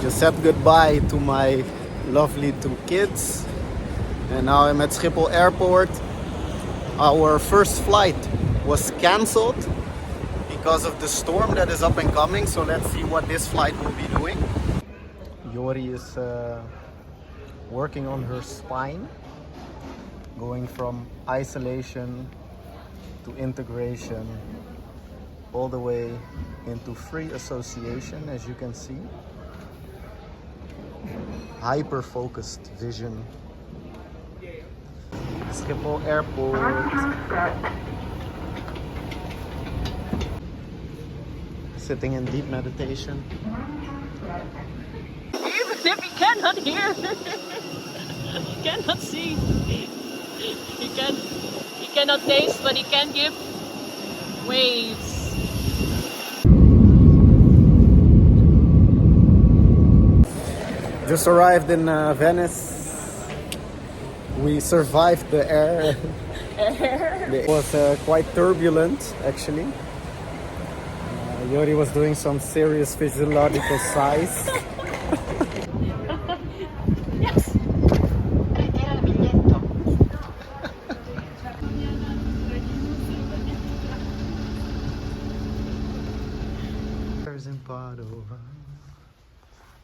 Just said goodbye to my lovely 2 kids. And now I'm at Schiphol Airport. Our first flight was cancelled because of the storm that is up and coming. So let's see what this flight will be doing. Jori is working on her spine, going from isolation to integration, all the way into free association, as you can see. Hyper-focused vision. Schiphol Airport. Sitting in deep meditation. Even if he cannot hear, he cannot see, he cannot taste, but he can give waves. Just arrived in Venice. We survived the air. It was quite turbulent, actually. Jori was doing some serious physiological size. Yes. Bears in Padova,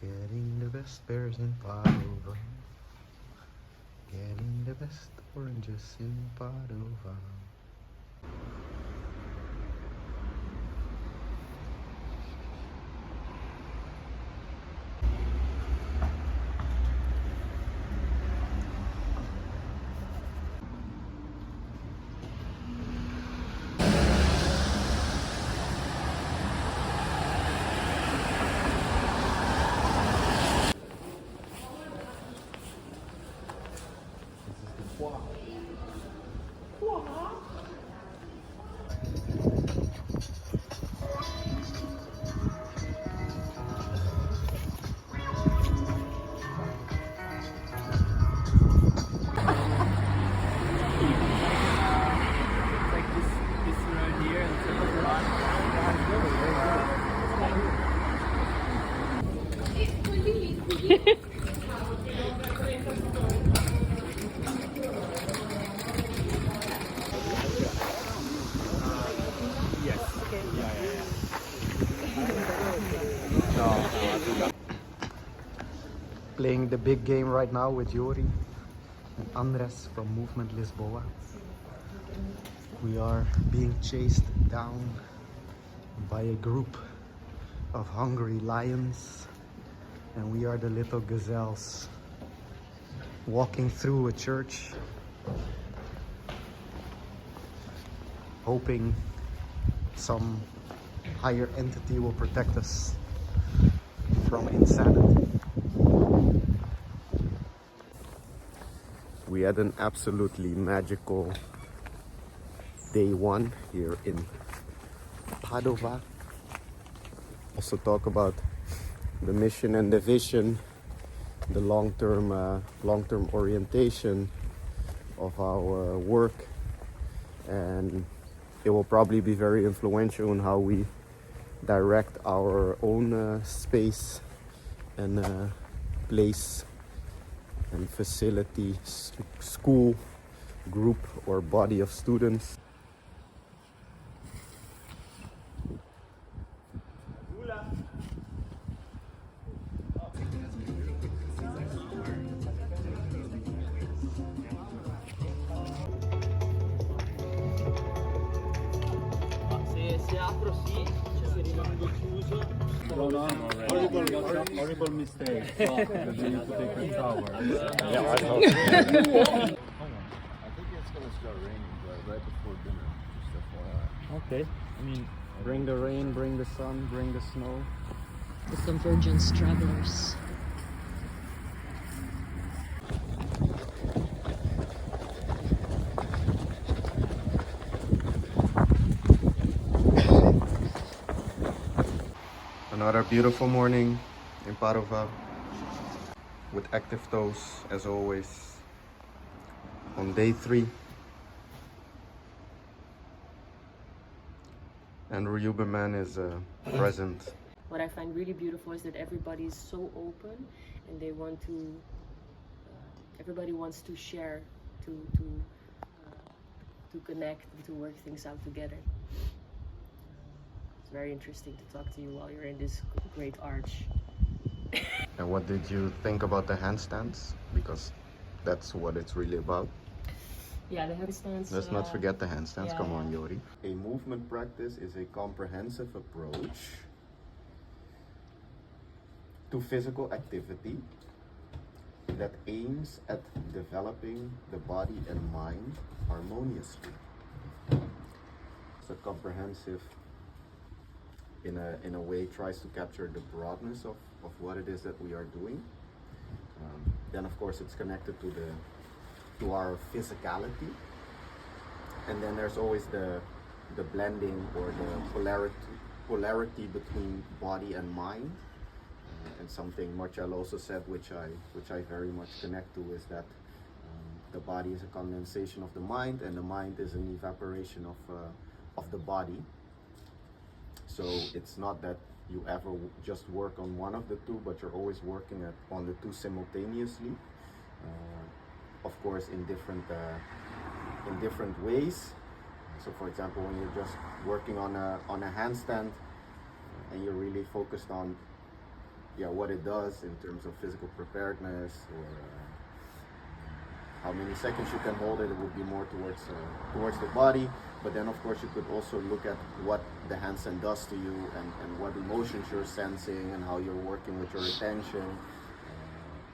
getting the best bears in Padova, getting the best oranges in Padova. Playing the big game right now with Jori and Andres from Movement Lisboa. We are being chased down by a group of hungry lions, and we are the little gazelles walking through a church, hoping some higher entity will protect us from insanity. We had an absolutely magical day 1 here in Padova. Also talk about the mission and the vision, the long-term orientation of our work, and it will probably be very influential in how we direct our own space and place and facility, school, group or body of students. Se apro sì, se rimango chiuso. Horrible mistake. You need to take a shower. Yeah, I know. I think it's gonna start raining right before dinner. Just FYI. Okay. I mean, Bring the rain, bring the sun, bring the snow. The Convergence travelers. Another beautiful morning in Padova with active toes as always on day 3. And Rubenman is present. what I find really beautiful is that everybody is so open, and they want to. Everybody wants to share, to connect, and to work things out together. It's very interesting to talk to you while you're in this great arch. And what did you think about the handstands? Because that's what it's really about. Yeah, the handstands. Let's not forget the handstands. yeah, Come on, yeah. Jori. A movement practice is a comprehensive approach to physical activity that aims at developing the body and mind harmoniously. So comprehensive in a way tries to capture the broadness of what it is that we are doing. Then of course it's connected to our physicality. And then there's always the blending or the polarity between body and mind. And something Marcellopalozzo said, which I very much connect to, is that the body is a condensation of the mind, and the mind is an evaporation of the body. So it's not that you ever just work on one of the two, but you're always working on the two simultaneously. Of course, in different ways. So, for example, when you're just working on a handstand, and you're really focused on what it does in terms of physical preparedness, or how many seconds you can hold it, it would be more towards the body. But then of course you could also look at what the handstand does to you, and what emotions you're sensing, and how you're working with your attention,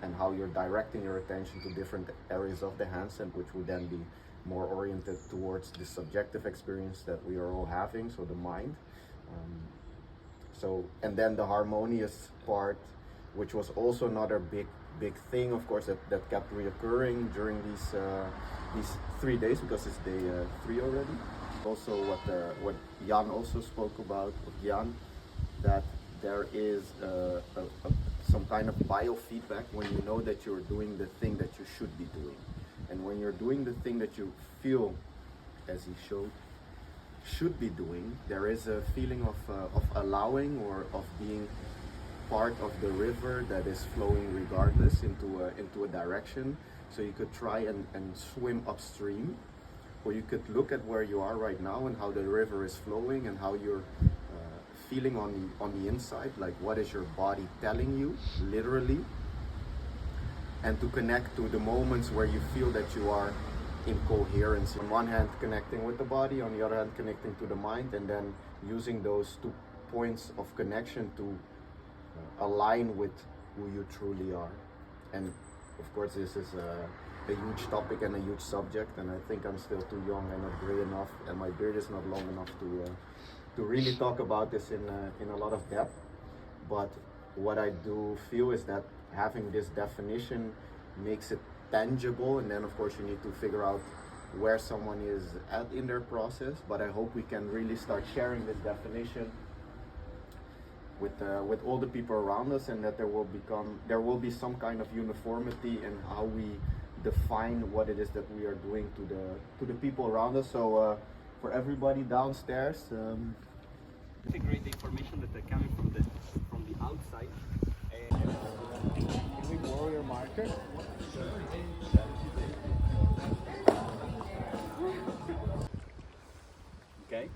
and how you're directing your attention to different areas of the handstand, which would then be more oriented towards the subjective experience that we are all having, so the mind. And then the harmonious part, which was also another big thing, of course, that kept reoccurring during these 3 days, because it's day 3 already. Also what Jan also spoke about, Jan, that there is some kind of biofeedback when you know that you're doing the thing that you should be doing. And when you're doing the thing that you feel, as he showed, should be doing, there is a feeling of allowing, or of being part of the river that is flowing regardless into a direction. So you could try and swim upstream, or you could look at where you are right now and how the river is flowing, and how you're feeling on the inside, like what is your body telling you, literally, and to connect to the moments where you feel that you are in coherence. On one hand connecting with the body, on the other hand connecting to the mind, and then using those 2 points of connection to align with who you truly are. And of course this is a huge topic and a huge subject, and I think I'm still too young and not gray enough, and my beard is not long enough to really talk about this in a lot of depth. But what I do feel is that having this definition makes it tangible, and then of course you need to figure out where someone is at in their process. But I hope we can really start sharing this definition with all the people around us, and that there will be some kind of uniformity in how we define what it is that we are doing to the people around us. So for everybody downstairs, integrate the information that are coming from the outside. Can we borrow your marker? Okay.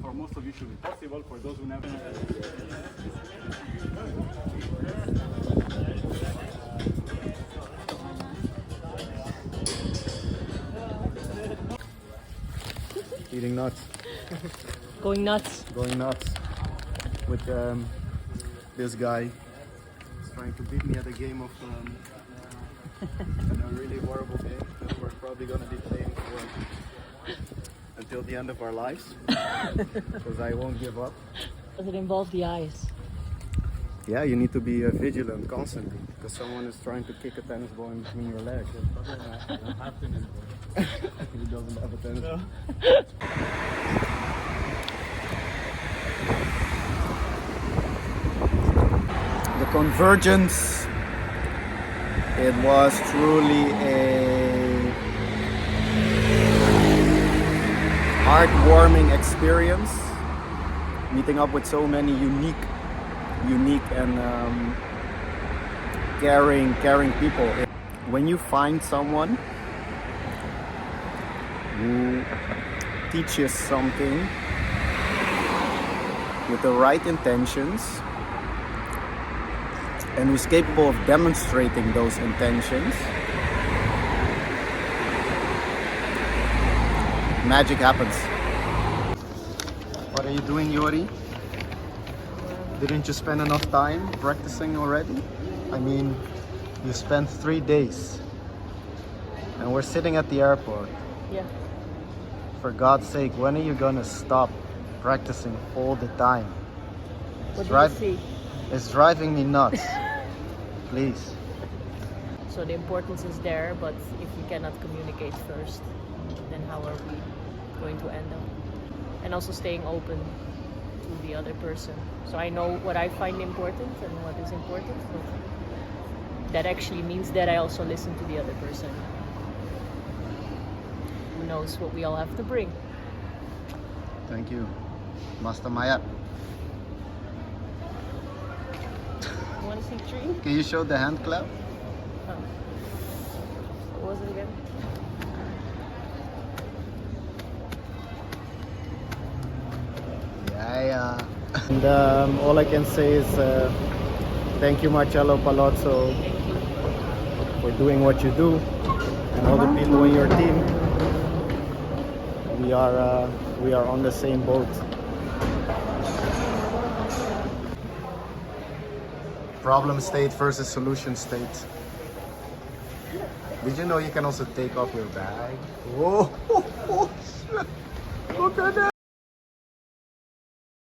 For most of you should be possible. For those who never. eating nuts. Going nuts. Going nuts with this guy. He's trying to beat me at a game of a really horrible game that we're probably gonna be playing for until the end of our lives, because I won't give up. Does it involve the eyes? Yeah, you need to be vigilant constantly, because someone is trying to kick a tennis ball in between your legs. I don't have tennis ball. He doesn't have a tennis ball. The Convergence, it was truly a heartwarming experience, meeting up with so many unique unique and caring people. When you find someone who teaches something with the right intentions and who's capable of demonstrating those intentions, magic happens. What are you doing, Jori? Didn't you spend enough time practicing already? I mean, you spent 3 days and we're sitting at the airport. Yeah. For God's sake, when are you gonna stop practicing all the time? What do you see? It's driving me nuts. Please. So the importance is there, but if we cannot communicate first, then how are we going to end up? And also staying open to the other person. So I know what I find important and what is important, but that actually means that I also listen to the other person. Who knows what we all have to bring. Thank you, Master Mayat. You want to see tree? Can you show the hand clap? Oh. What was it again? Yeah. And all I can say is thank you, Marcellopalozzo, Thank you. for doing what you do, and all the people in your team. We are on the same boat. Problem state versus solution state. Did you know you can also take off your bag? Whoa! Look at that!